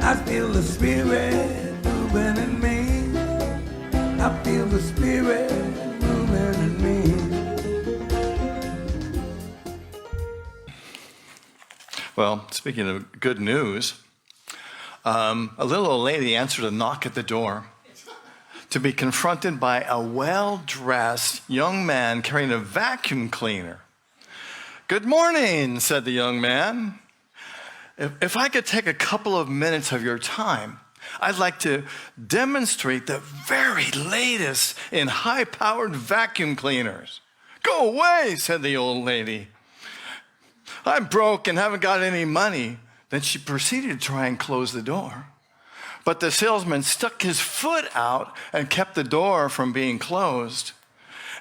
I feel the Spirit moving in me. I feel the Spirit moving in me. Well, speaking of good news, a little old lady answered a knock at the door to be confronted by a well-dressed young man carrying a vacuum cleaner. "Good morning," said the young man. If I could take a couple of minutes of your time, I'd like to demonstrate the very latest in high-powered vacuum cleaners." "Go away," said the old lady. "I'm broke and haven't got any money." Then she proceeded to try and close the door. But the salesman stuck his foot out and kept the door from being closed.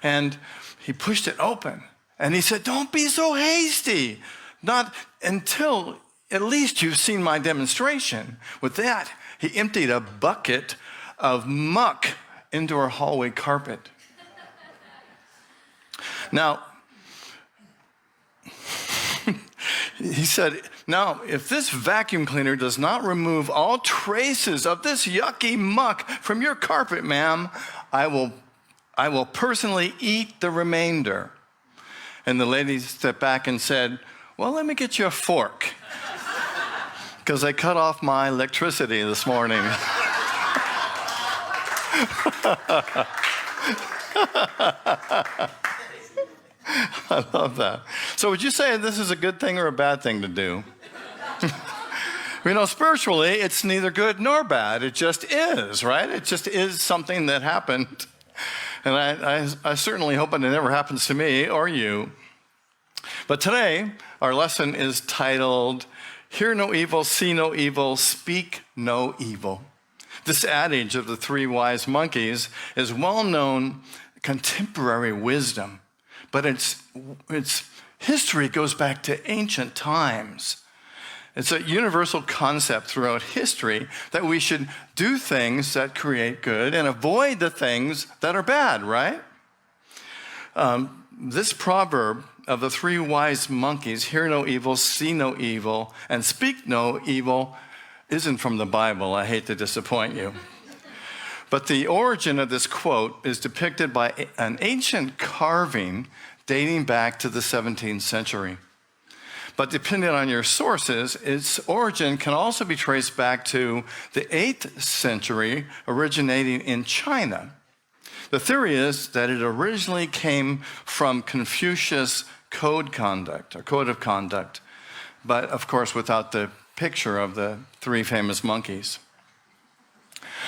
And he pushed it open. And he said, "Don't be so hasty. Not until at least you've seen my demonstration." With that, he emptied a bucket of muck into her hallway carpet. Now, he said, "Now, if this vacuum cleaner does not remove all traces of this yucky muck from your carpet, ma'am, I will personally eat the remainder." And the lady stepped back and said, "Well, let me get you a fork, because I cut off my electricity this morning." I love that. So would you say this is a good thing or a bad thing to do? Spiritually, it's neither good nor bad. It just is, right? It just is something that happened. And I certainly hope it never happens to me or you. But today, our lesson is titled, "Hear no evil, see no evil, speak no evil." This adage of the three wise monkeys is well-known contemporary wisdom. But its history goes back to ancient times. It's a universal concept throughout history that we should do things that create good and avoid the things that are bad, right? This proverb of the three wise monkeys, "Hear no evil, see no evil, and speak no evil," isn't from the Bible. I hate to disappoint you. But the origin of this quote is depicted by an ancient carving dating back to the 17th century. But depending on your sources, its origin can also be traced back to the 8th century, originating in China. The theory is that it originally came from Confucius' code of conduct, but of course without the picture of the three famous monkeys.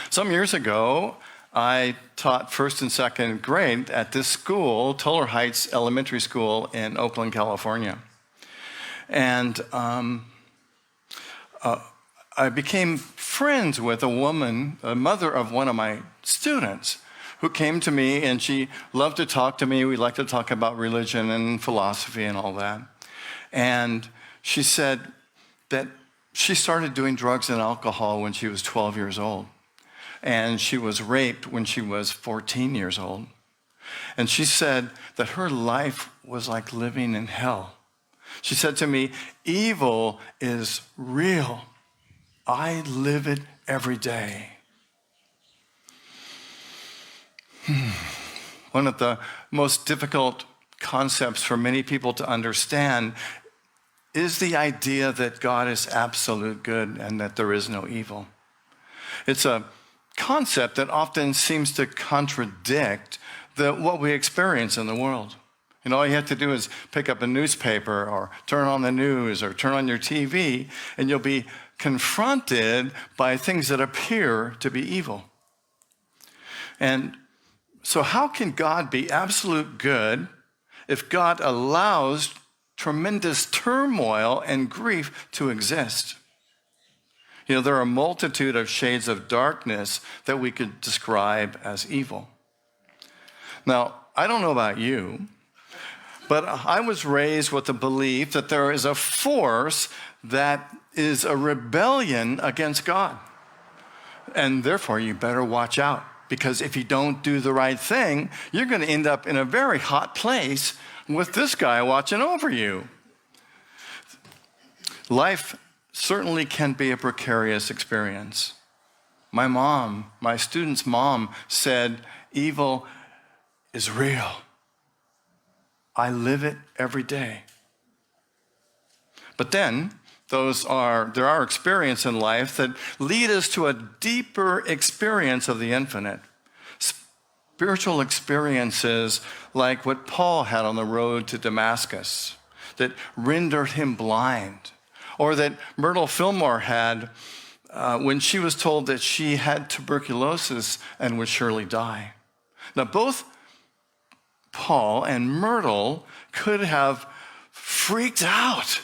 Some years ago, I taught first and second grade at this school, Toller Heights Elementary School in Oakland, California. And I became friends with a woman, a mother of one of my students, who came to me, and she loved to talk to me. We liked to talk about religion and philosophy and all that. And she said that she started doing drugs and alcohol when she was 12 years old. And she was raped when she was 14 years old. And she said that her life was like living in hell. She said to me, "Evil is real. I live it every day." One of the most difficult concepts for many people to understand is the idea that God is absolute good and that there is no evil. It's a concept that often seems to contradict what we experience in the world. All you have to do is pick up a newspaper or turn on the news or turn on your TV, and you'll be confronted by things that appear to be evil. And so how can God be absolute good if God allows tremendous turmoil and grief to exist? There are a multitude of shades of darkness that we could describe as evil. Now, I don't know about you, but I was raised with the belief that there is a force that is a rebellion against God. And therefore, you better watch out, because if you don't do the right thing, you're going to end up in a very hot place with this guy watching over you. Life certainly can be a precarious experience. My mom, my student's mom, said, evil is real. I live it every day. But then, there are experiences in life that lead us to a deeper experience of the infinite. Spiritual experiences like what Paul had on the road to Damascus that rendered him blind, or that Myrtle Fillmore had when she was told that she had tuberculosis and would surely die. Now, both Paul and Myrtle could have freaked out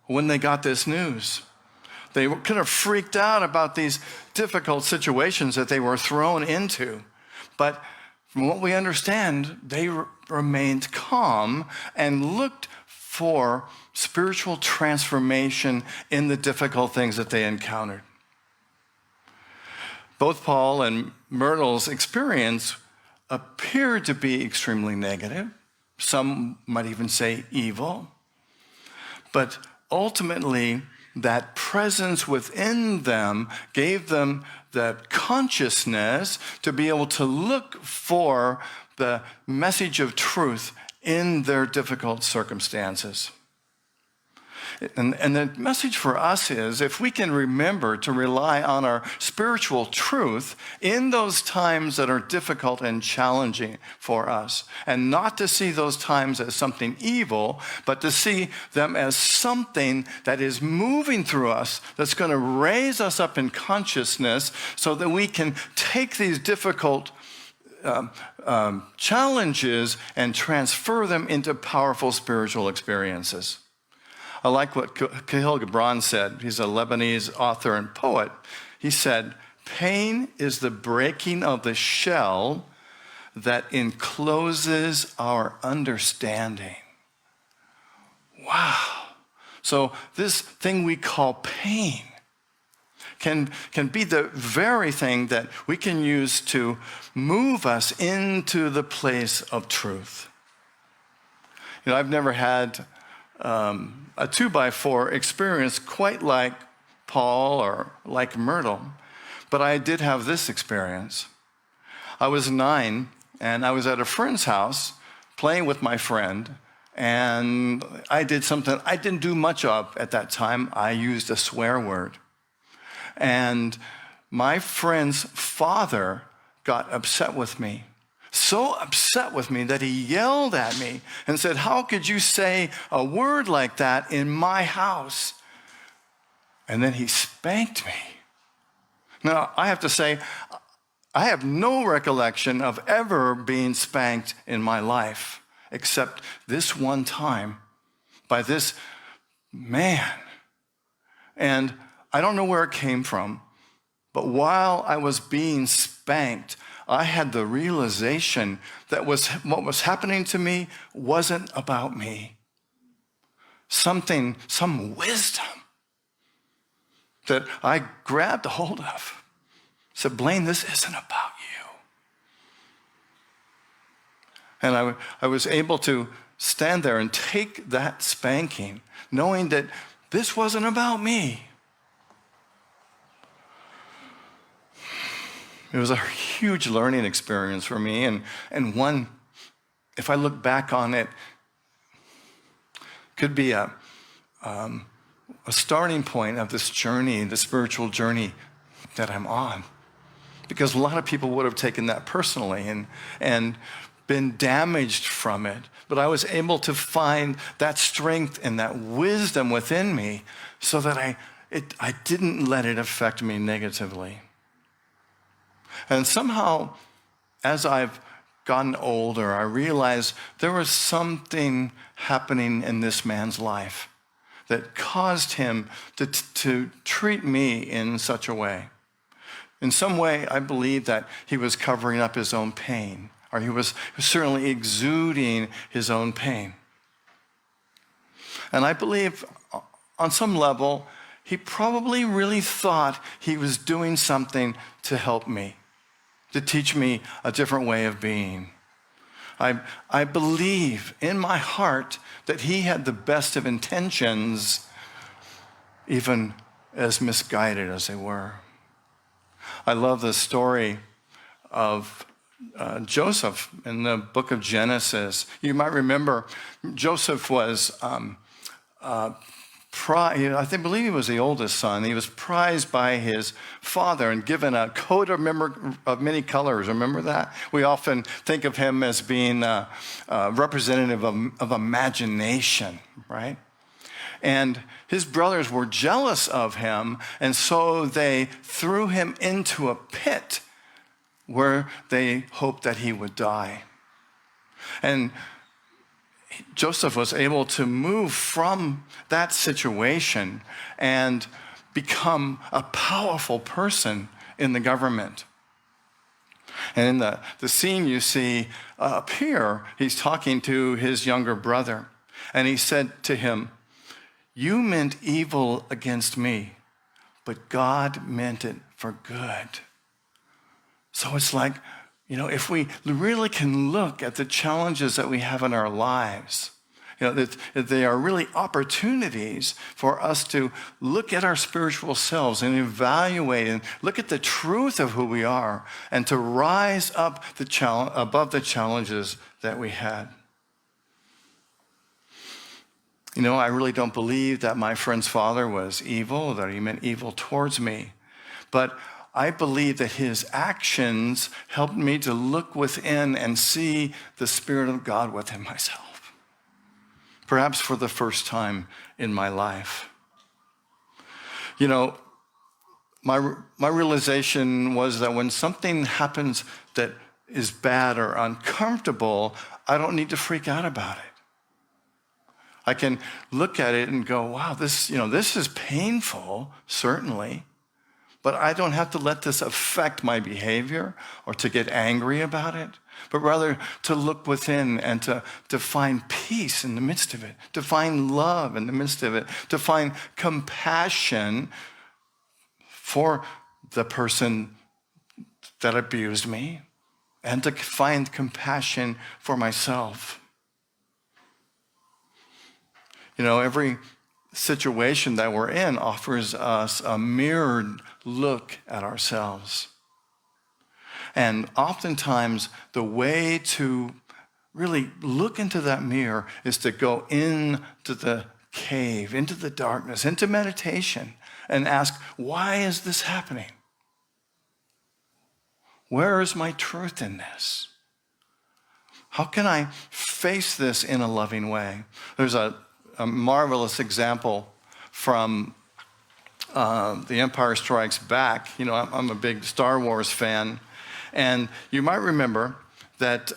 when they got this news. They could have freaked out about these difficult situations that they were thrown into. But from what we understand, they remained calm and looked for spiritual transformation in the difficult things that they encountered. Both Paul and Myrtle's experience appeared to be extremely negative. Some might even say evil. But ultimately, that presence within them gave them the consciousness to be able to look for the message of truth in their difficult circumstances. And the message for us is, if we can remember to rely on our spiritual truth in those times that are difficult and challenging for us, and not to see those times as something evil, but to see them as something that is moving through us, that's going to raise us up in consciousness so that we can take these difficult challenges and transfer them into powerful spiritual experiences. I like what Khalil Gibran said. He's a Lebanese author and poet. He said, pain is the breaking of the shell that encloses our understanding. Wow. So this thing we call pain can be the very thing that we can use to move us into the place of truth. You know, I've never had a 2x4 experience quite like Paul or like Myrtle, but I did have this experience. I was 9, and I was at a friend's house playing with my friend, and I did something I didn't do much of at that time. I used a swear word. And my friend's father got upset with me. So upset with me that he yelled at me and said, how could you say a word like that in my house? And then he spanked me. Now, I have to say, I have no recollection of ever being spanked in my life, except this one time by this man. And I don't know where it came from, but while I was being spanked, I had the realization that what was happening to me wasn't about me. Some wisdom that I grabbed a hold of. Said, Blaine, this isn't about you. And I was able to stand there and take that spanking, knowing that this wasn't about me. It was a huge learning experience for me, and one, if I look back on it, could be a starting point of this journey, the spiritual journey that I'm on. Because a lot of people would have taken that personally and been damaged from it. But I was able to find that strength and that wisdom within me so that I didn't let it affect me negatively. And somehow, as I've gotten older, I realized there was something happening in this man's life that caused him to treat me in such a way. In some way, I believe that he was covering up his own pain, or he was certainly exuding his own pain. And I believe, on some level, he probably really thought he was doing something to help me, to teach me a different way of being. I believe in my heart that he had the best of intentions, even as misguided as they were. I love the story of Joseph in the book of Genesis. You might remember Joseph was I believe he was the oldest son. He was prized by his father and given a coat of many colors. Remember that? We often think of him as being representative of imagination, right? And his brothers were jealous of him, and so they threw him into a pit where they hoped that he would die. And Joseph was able to move from that situation and become a powerful person in the government. And in the scene you see up here, he's talking to his younger brother. And he said to him, "You meant evil against me, but God meant it for good." So it's like, if we really can look at the challenges that we have in our lives, that they are really opportunities for us to look at our spiritual selves and evaluate and look at the truth of who we are and to rise up above the challenges that we had. I really don't believe that my friend's father was evil, that he meant evil towards me. But I believe that his actions helped me to look within and see the Spirit of God within myself, perhaps for the first time in my life. My realization was that when something happens that is bad or uncomfortable, I don't need to freak out about it. I can look at it and go, wow, this is painful, certainly. But I don't have to let this affect my behavior or to get angry about it, but rather to look within and to find peace in the midst of it, to find love in the midst of it, to find compassion for the person that abused me, and to find compassion for myself. Every situation that we're in offers us a mirrored look at ourselves. And oftentimes, the way to really look into that mirror is to go into the cave, into the darkness, into meditation, and ask, why is this happening? Where is my truth in this? How can I face this in a loving way? There's a marvelous example from The Empire Strikes Back. I'm a big Star Wars fan. And you might remember that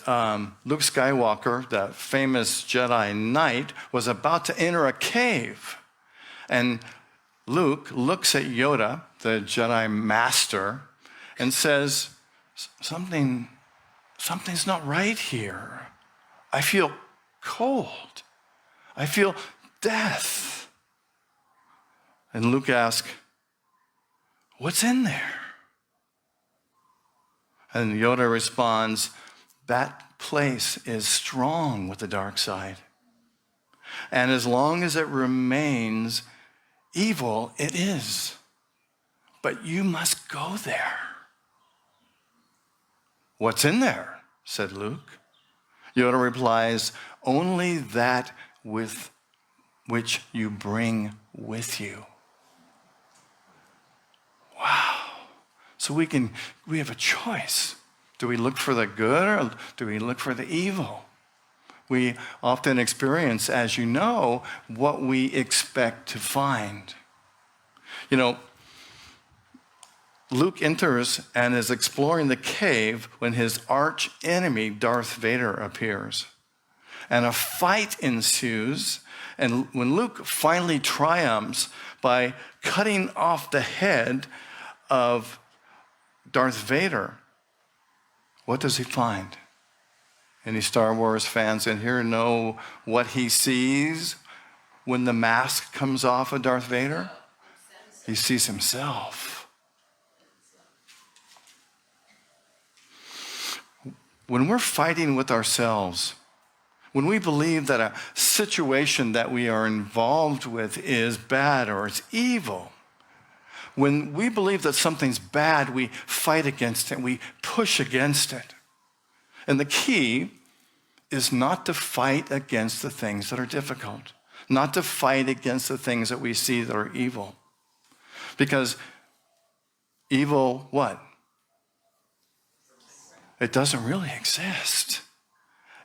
Luke Skywalker, the famous Jedi Knight, was about to enter a cave. And Luke looks at Yoda, the Jedi Master, and says, something's not right here. I feel cold. I feel death. And Luke asks, what's in there? And Yoda responds, that place is strong with the dark side. And as long as it remains evil, it is. But you must go there. What's in there? Said Luke. Yoda replies, only that with which you bring with you. Wow. So we have a choice. Do we look for the good or do we look for the evil? We often experience, as you know, what we expect to find. Luke enters and is exploring the cave when his arch enemy, Darth Vader, appears. And a fight ensues. And when Luke finally triumphs by cutting off the head of Darth Vader, what does he find? Any Star Wars fans in here know what he sees when the mask comes off of Darth Vader? He sees himself. When we're fighting with ourselves, when we believe that a situation that we are involved with is bad or it's evil, when we believe that something's bad, we fight against it, we push against it. And the key is not to fight against the things that are difficult, not to fight against the things that we see that are evil. Because evil, what? It doesn't really exist.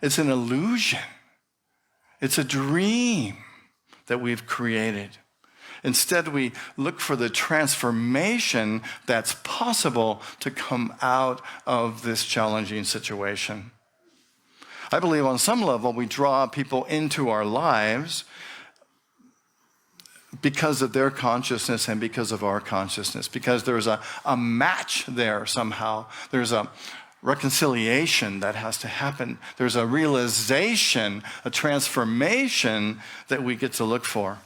It's an illusion. It's a dream that we've created. Instead, we look for the transformation that's possible to come out of this challenging situation. I believe on some level we draw people into our lives because of their consciousness and because of our consciousness, because there's a match there somehow. There's a reconciliation that has to happen. There's a realization, a transformation that we get to look for.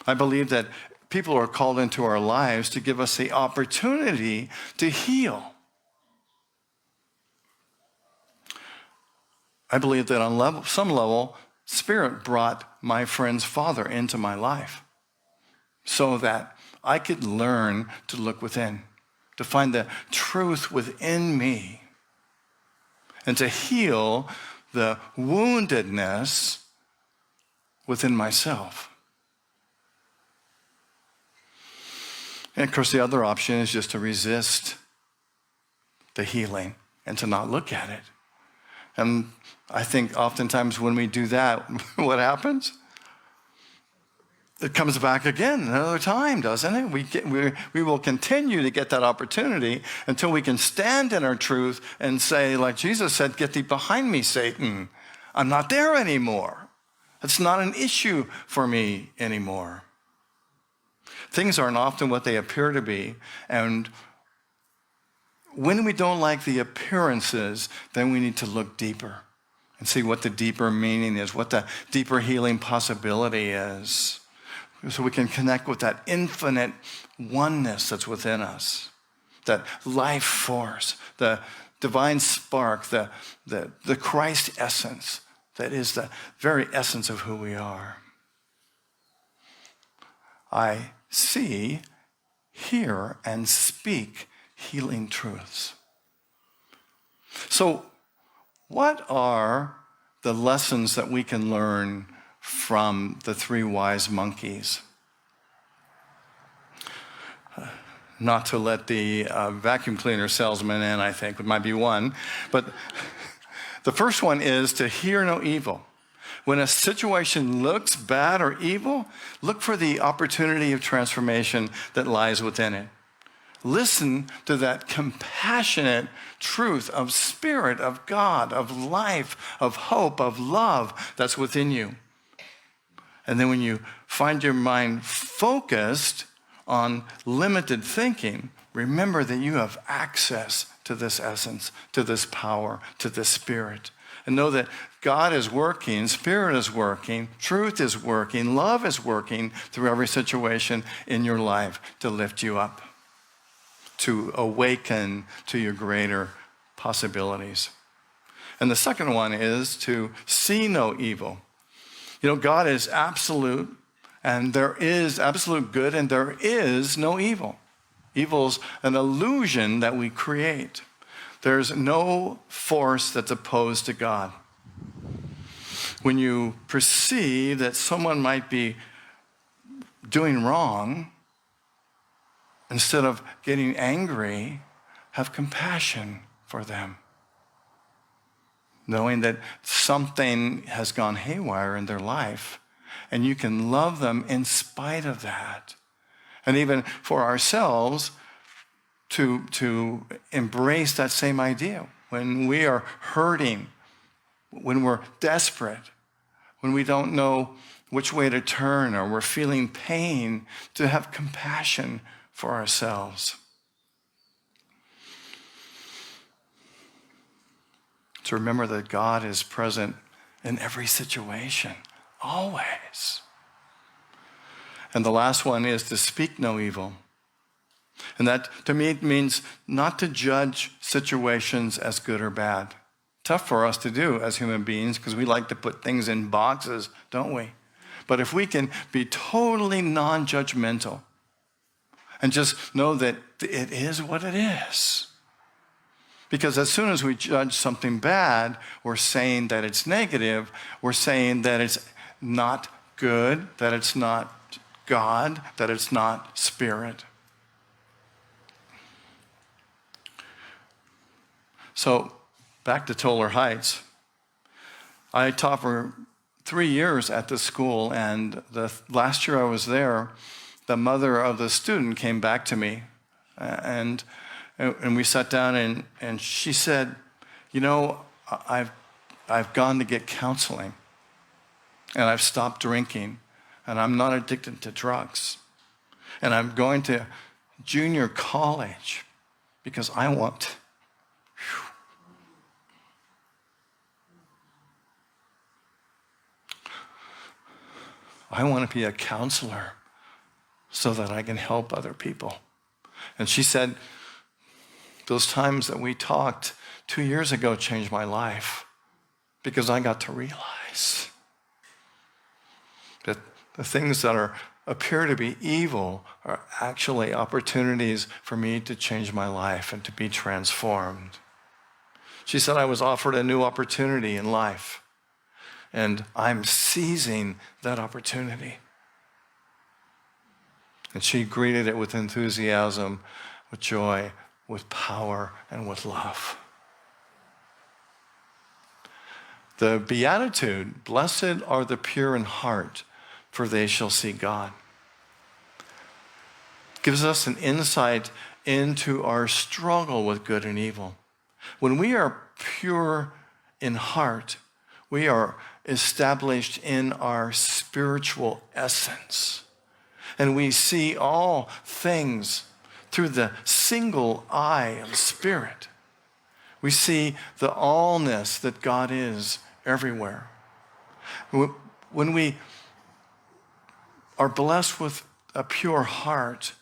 I believe that people are called into our lives to give us the opportunity to heal. I believe that on some level, Spirit brought my friend's father into my life so that I could learn to look within, to find the truth within me, and to heal the woundedness within myself. And of course, the other option is just to resist the healing and to not look at it. And I think oftentimes when we do that, what happens? It comes back again another time, doesn't it? We will continue to get that opportunity until we can stand in our truth and say, like Jesus said, "Get thee behind me, Satan. I'm not there anymore. It's not an issue for me anymore." Things aren't often what they appear to be, and when we don't like the appearances, then we need to look deeper and see what the deeper meaning is, what the deeper healing possibility is, so we can connect with that infinite oneness that's within us, that life force, the divine spark, the Christ essence that is the very essence of who we are. I see, hear, and speak healing truths. So, what are the lessons that we can learn from the three wise monkeys? Not to let the vacuum cleaner salesman in, I think, it might be one. But the first one is to hear no evil. When a situation looks bad or evil, look for the opportunity of transformation that lies within it. Listen to that compassionate truth of Spirit, of God, of life, of hope, of love that's within you. And then when you find your mind focused on limited thinking, remember that you have access to this essence, to this power, to this Spirit. And know that God is working, Spirit is working, truth is working, love is working through every situation in your life to lift you up, to awaken to your greater possibilities. And the second one is to see no evil. You know, God is absolute, and there is absolute good, and there is no evil. Evil's an illusion that we create. There's no force that's opposed to God. When you perceive that someone might be doing wrong, instead of getting angry, have compassion for them. Knowing that something has gone haywire in their life, and you can love them in spite of that. And even for ourselves, to embrace that same idea. When we are hurting, when we're desperate, when we don't know which way to turn, or we're feeling pain, to have compassion for ourselves. To remember that God is present in every situation, always. And the last one is to speak no evil. And that, to me, means not to judge situations as good or bad, tough for us to do as human beings because we like to put things in boxes, don't we? But if we can be totally non-judgmental and just know that it is what it is. Because as soon as we judge something bad, we're saying that it's negative. We're saying that it's not good, that it's not God, that it's not spirit. So back to Toller Heights. I taught for 3 years at the school, and the last year I was there, the mother of the student came back to me, and we sat down, and she said, you know, I've gone to get counseling, and I've stopped drinking, and I'm not addicted to drugs, and I'm going to junior college because I want. I want to be a counselor so that I can help other people. And she said, those times that we talked 2 years ago changed my life because I got to realize that the things that appear to be evil are actually opportunities for me to change my life and to be transformed. She said I was offered a new opportunity in life, and I'm seizing that opportunity. And she greeted it with enthusiasm, with joy, with power, and with love. The Beatitude, blessed are the pure in heart, for they shall see God, gives us an insight into our struggle with good and evil. When we are pure in heart, we are established in our spiritual essence. And we see all things through the single eye of spirit. We see the allness that God is everywhere. When we are blessed with a pure heart,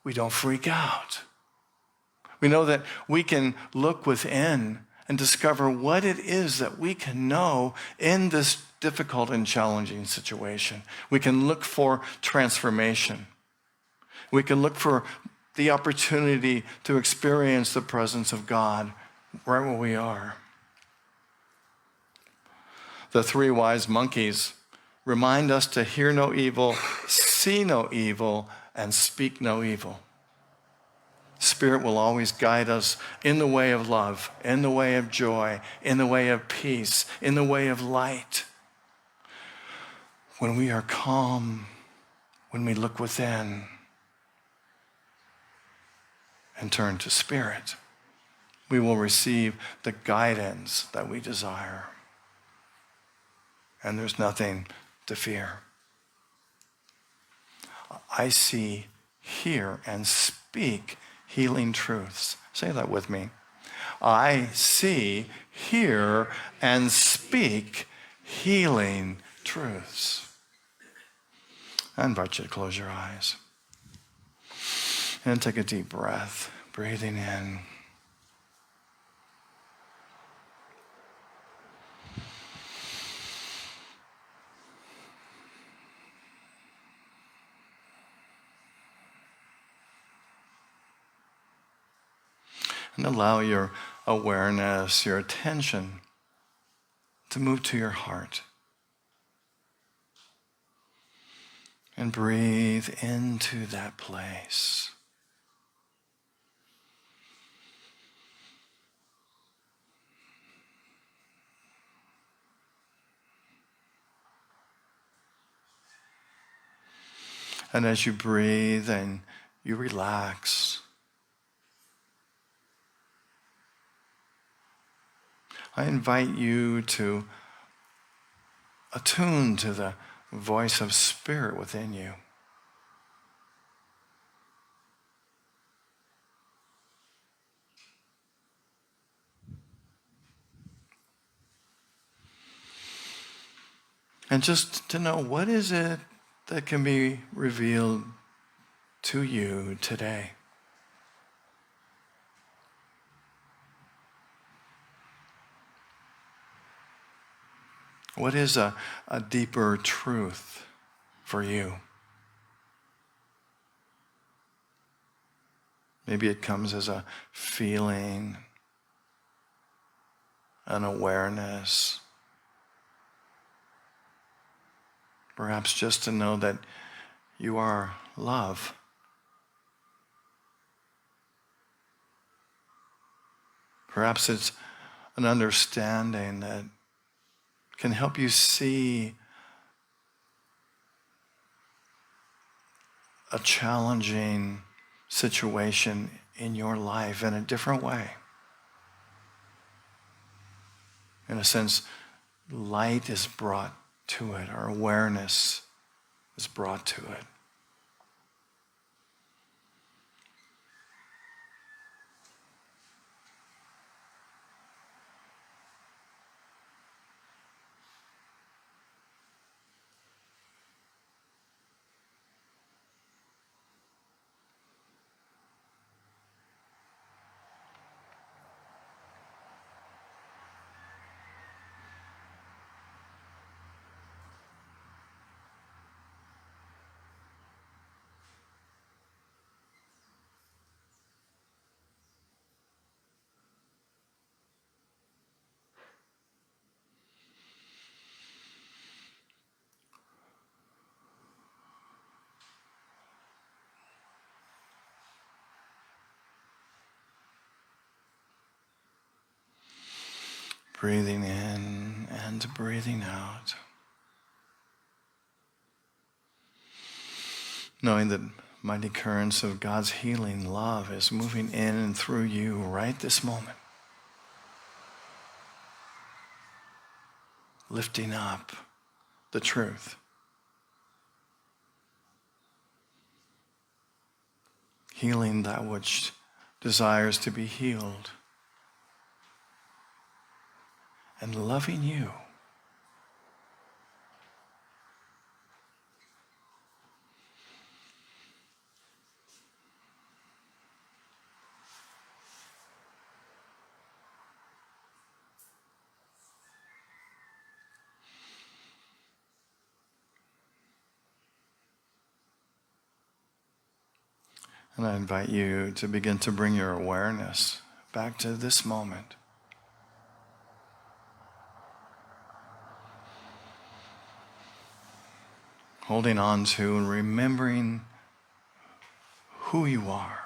we don't freak out. We know that we can look within and discover what it is that we can know in this difficult and challenging situation. We can look for transformation. We can look for the opportunity to experience the presence of God right where we are. The 3 wise monkeys remind us to hear no evil, see no evil, and speak no evil. Spirit will always guide us in the way of love, in the way of joy, in the way of peace, in the way of light. When we are calm, when we look within and turn to Spirit, we will receive the guidance that we desire. And there's nothing to fear. I see, hear, and speak healing truths. Say that with me. I see, hear, and speak healing truths. I invite you to close your eyes and take a deep breath, breathing in. And allow your awareness, your attention to move to your heart. And breathe into that place. And as you breathe and you relax, I invite you to attune to the voice of Spirit within you. And just to know, what is it that can be revealed to you today? What is a deeper truth for you? Maybe it comes as a feeling, an awareness. Perhaps just to know that you are love. Perhaps it's an understanding that can help you see a challenging situation in your life in a different way. In a sense, light is brought to it, or awareness is brought to it. Breathing in and breathing out. Knowing that mighty currents of God's healing love is moving in and through you right this moment. Lifting up the truth. Healing that which desires to be healed. And loving you. And I invite you to begin to bring your awareness back to this moment. Holding on to and remembering who you are.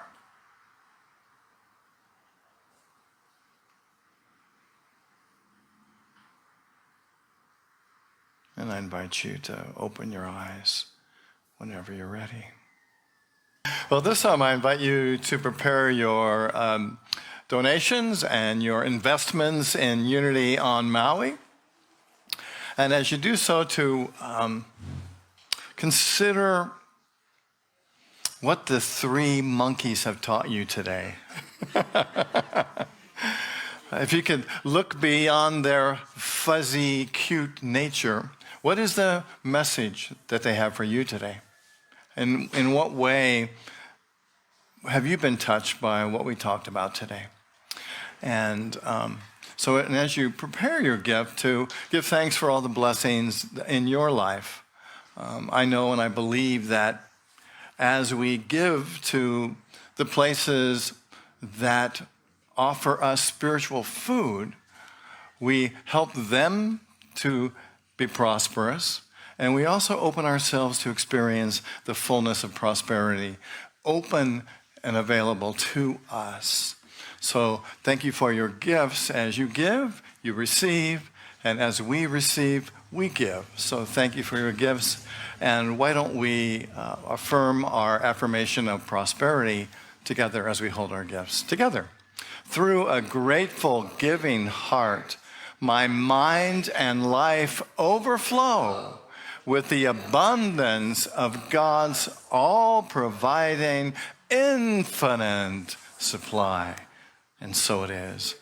And I invite you to open your eyes whenever you're ready. Well, this time I invite you to prepare your donations and your investments in Unity on Maui. And as you do so, to consider what the three monkeys have taught you today. If you could look beyond their fuzzy, cute nature, what is the message that they have for you today? And in what way have you been touched by what we talked about today? And and as you prepare your gift, to give thanks for all the blessings in your life. I know and I believe that as we give to the places that offer us spiritual food, we help them to be prosperous, and we also open ourselves to experience the fullness of prosperity, open and available to us. So thank you for your gifts. As you give, you receive, and as we receive, we give. So thank you for your gifts. And why don't we affirm our affirmation of prosperity together as we hold our gifts together. Through a grateful, giving heart, my mind and life overflow with the abundance of God's all-providing, infinite supply. And so it is.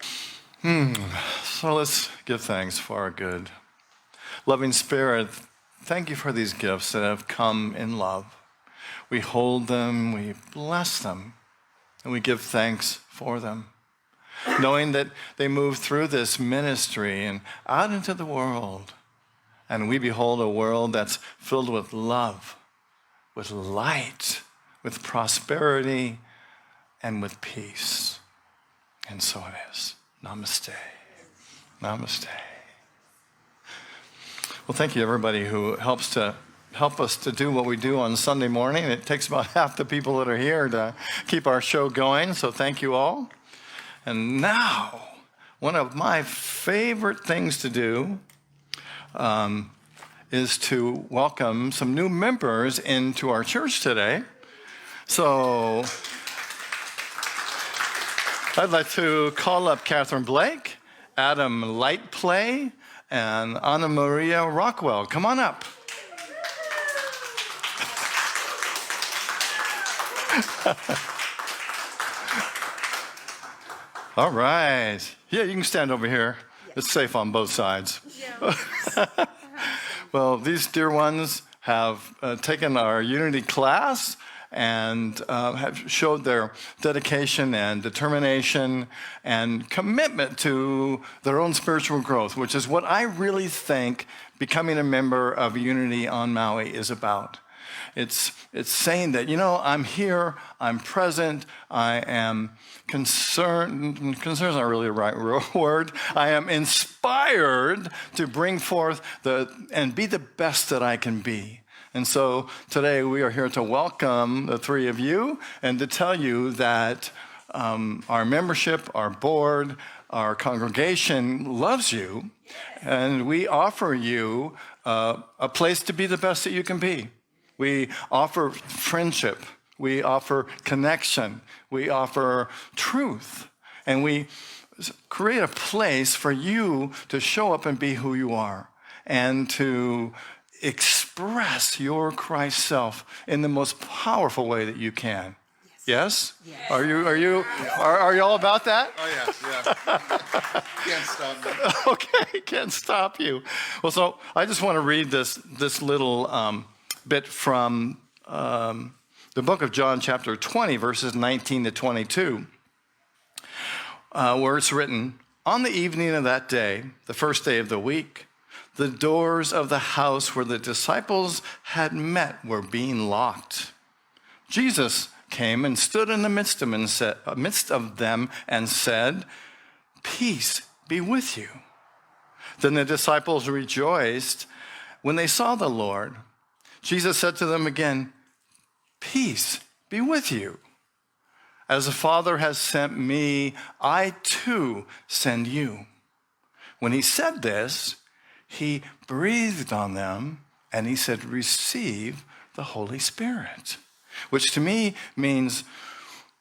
So let's give thanks for our good. Loving Spirit, thank you for these gifts that have come in love. We hold them, we bless them, and we give thanks for them, knowing that they move through this ministry and out into the world and we behold a world that's filled with love, with light, with prosperity, and with peace. And so it is. Namaste. Namaste. Well, thank you, everybody who help us to do what we do on Sunday morning. It takes about half the people that are here to keep our show going, so thank you all. And now, one of my favorite things to do is to welcome some new members into our church today. So I'd like to call up Catherine Blake, Adam Lightplay, and Anna Maria Rockwell. Come on up. All right. Yeah, you can stand over here. It's safe on both sides. Yeah. Well, these dear ones have taken our Unity class and have showed their dedication and determination and commitment to their own spiritual growth, which is what I really think becoming a member of Unity on Maui is about. It's saying that, I'm here, I'm present, I am concerned. Concerned is not really the right word. I am inspired to bring forth and be the best that I can be. And so today we are here to welcome the three of you and to tell you that our membership, our board, our congregation loves you, and we offer you a place to be the best that you can be. We offer friendship, we offer connection, we offer truth, and we create a place for you to show up and be who you are and to express your Christ self in the most powerful way that you can. Yes? Yes? Are you all about that? Oh, yes, yeah. Can't stop me. Okay, can't stop you. Well, so I just want to read this little bit from the book of John, chapter 20, verses 19 to 22, where it's written, "On the evening of that day, the first day of the week, the doors of the house where the disciples had met were being locked. Jesus came and stood in the midst of them and said, 'Peace be with you.' Then the disciples rejoiced when they saw the Lord. Jesus said to them again, 'Peace be with you. As the Father has sent me, I too send you.' When he said this, he breathed on them and he said, 'Receive the Holy Spirit,' which to me means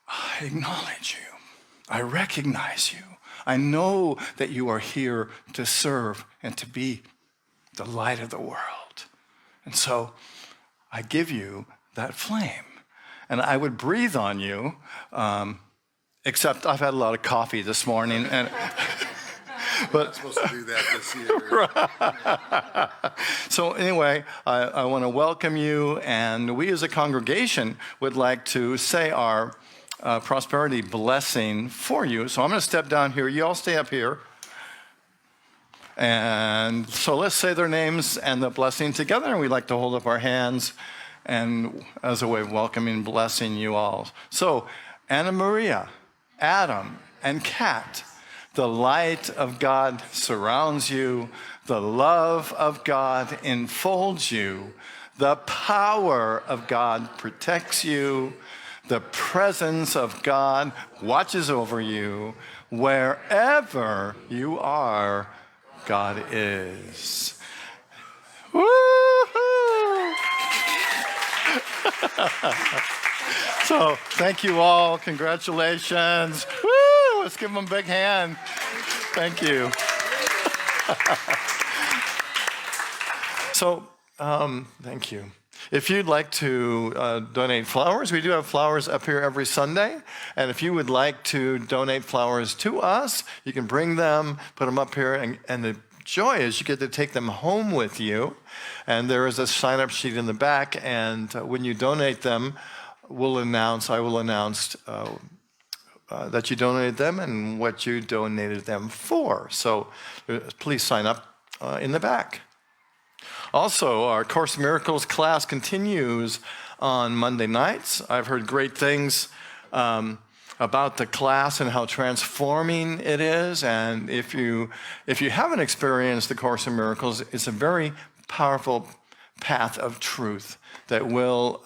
I acknowledge you. I recognize you. I know that you are here to serve and to be the light of the world. And so I give you that flame. And I would breathe on you, except I've had a lot of coffee this morning. And We're not supposed to do that this year. So anyway, I want to welcome you, and we as a congregation would like to say our prosperity blessing for you. So I'm going to step down here. You all stay up here. And so let's say their names and the blessing together, and we'd like to hold up our hands and as a way of welcoming, blessing you all. So Anna Maria, Adam, and Kat, the light of God surrounds you, the love of God enfolds you, the power of God protects you, the presence of God watches over you. Wherever you are, God is. Woo-hoo! So, thank you all. Congratulations. Woo! Let's give them a big hand. Thank you. So, thank you. If you'd like to donate flowers, we do have flowers up here every Sunday. And if you would like to donate flowers to us, you can bring them, put them up here, and the joy is you get to take them home with you. And there is a sign-up sheet in the back, and when you donate them, I will announce that you donated them and what you donated them for. So please sign up in the back. Also, our Course in Miracles class continues on Monday nights. I've heard great things about the class and how transforming it is. And if you haven't experienced the Course in Miracles, it's a very powerful path of truth that will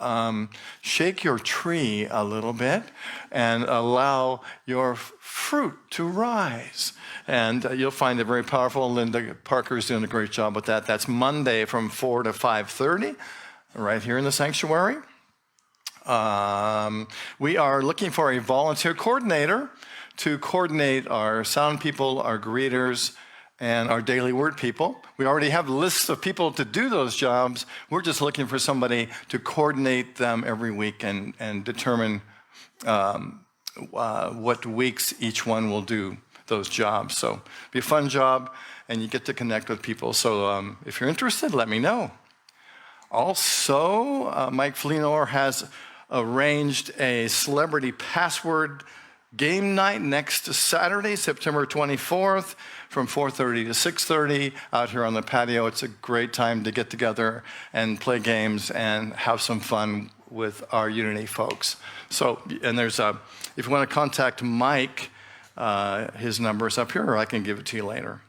shake your tree a little bit and allow your fruit to rise. And you'll find it very powerful. Linda Parker's doing a great job with that. That's Monday from 4 to 5:30, right here in the sanctuary. We are looking for a volunteer coordinator to coordinate our sound people, our greeters, and our daily word people. We already have lists of people to do those jobs. We're just looking for somebody to coordinate them every week and determine what weeks each one will do those jobs. So it'll be a fun job, and you get to connect with people. So if you're interested, let me know. Also, Mike Fleenor has arranged a celebrity password game night next Saturday, September 24th, from 4:30 to 6:30 out here on the patio. It's a great time to get together and play games and have some fun with our Unity folks. So, and there's if you want to contact Mike, his number is up here, or I can give it to you later.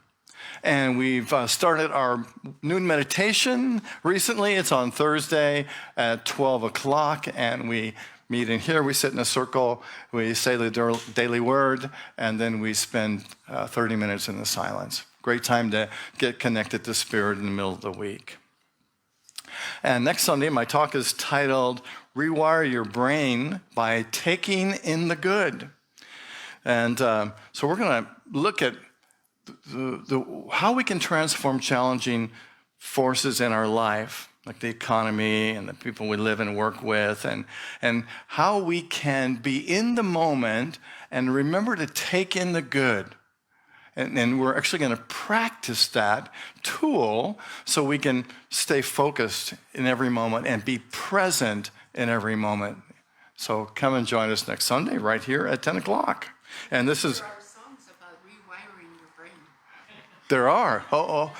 And we've started our noon meditation recently. It's on Thursday at 12 o'clock, and we meet in here. We sit in a circle, we say the daily word, and then we spend 30 minutes in the silence. Great time to get connected to Spirit in the middle of the week. And next Sunday, my talk is titled, Rewire Your Brain by Taking in the Good. And so we're going to look at how we can transform challenging forces in our life, like the economy and the people we live and work with, and how we can be in the moment and remember to take in the good. And we're actually going to practice that tool so we can stay focused in every moment and be present in every moment. So come and join us next Sunday right here at 10 o'clock. And this is... There are songs about rewiring your brain. There are. Uh-oh.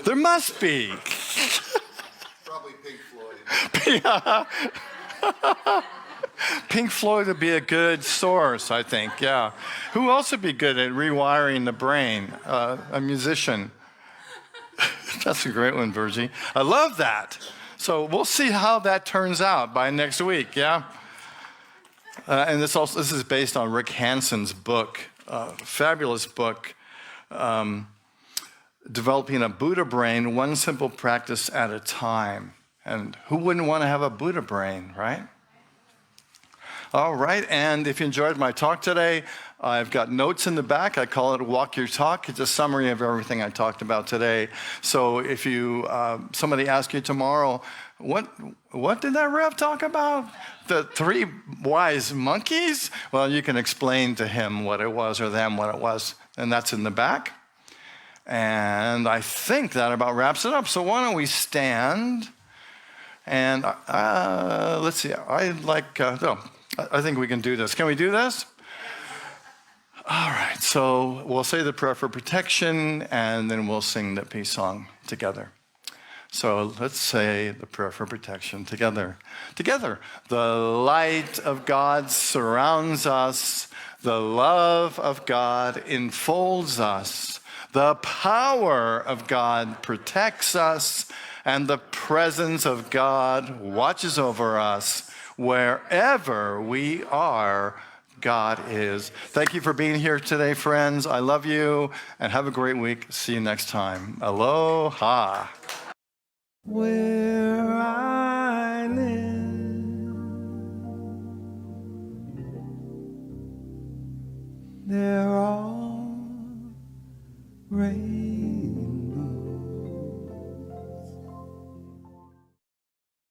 There must be. Probably Pink Floyd. Pink Floyd would be a good source, I think, yeah. Who else would be good at rewiring the brain? A musician. That's a great one, Virgie. I love that. So we'll see how that turns out by next week, yeah? And this is based on Rick Hanson's book, fabulous book, Developing a Buddha Brain, One Simple Practice at a Time. And who wouldn't want to have a Buddha brain, right? All right, and if you enjoyed my talk today, I've got notes in the back. I call it Walk Your Talk. It's a summary of everything I talked about today. So if you somebody asks you tomorrow, what did that rep talk about? The 3 wise monkeys? Well, you can explain to him what it was or them what it was, and that's in the back. And I think that about wraps it up. So why don't we stand? And let's see. I think we can do this. Can we do this? All right. So we'll say the prayer for protection, and then we'll sing the peace song together. So let's say the prayer for protection together. Together. The light of God surrounds us. The love of God enfolds us. The power of God protects us. And the presence of God watches over us. Wherever we are, God is. Thank you for being here today, friends. I love you, and have a great week. See you next time. Aloha. Where I live, they're all raised.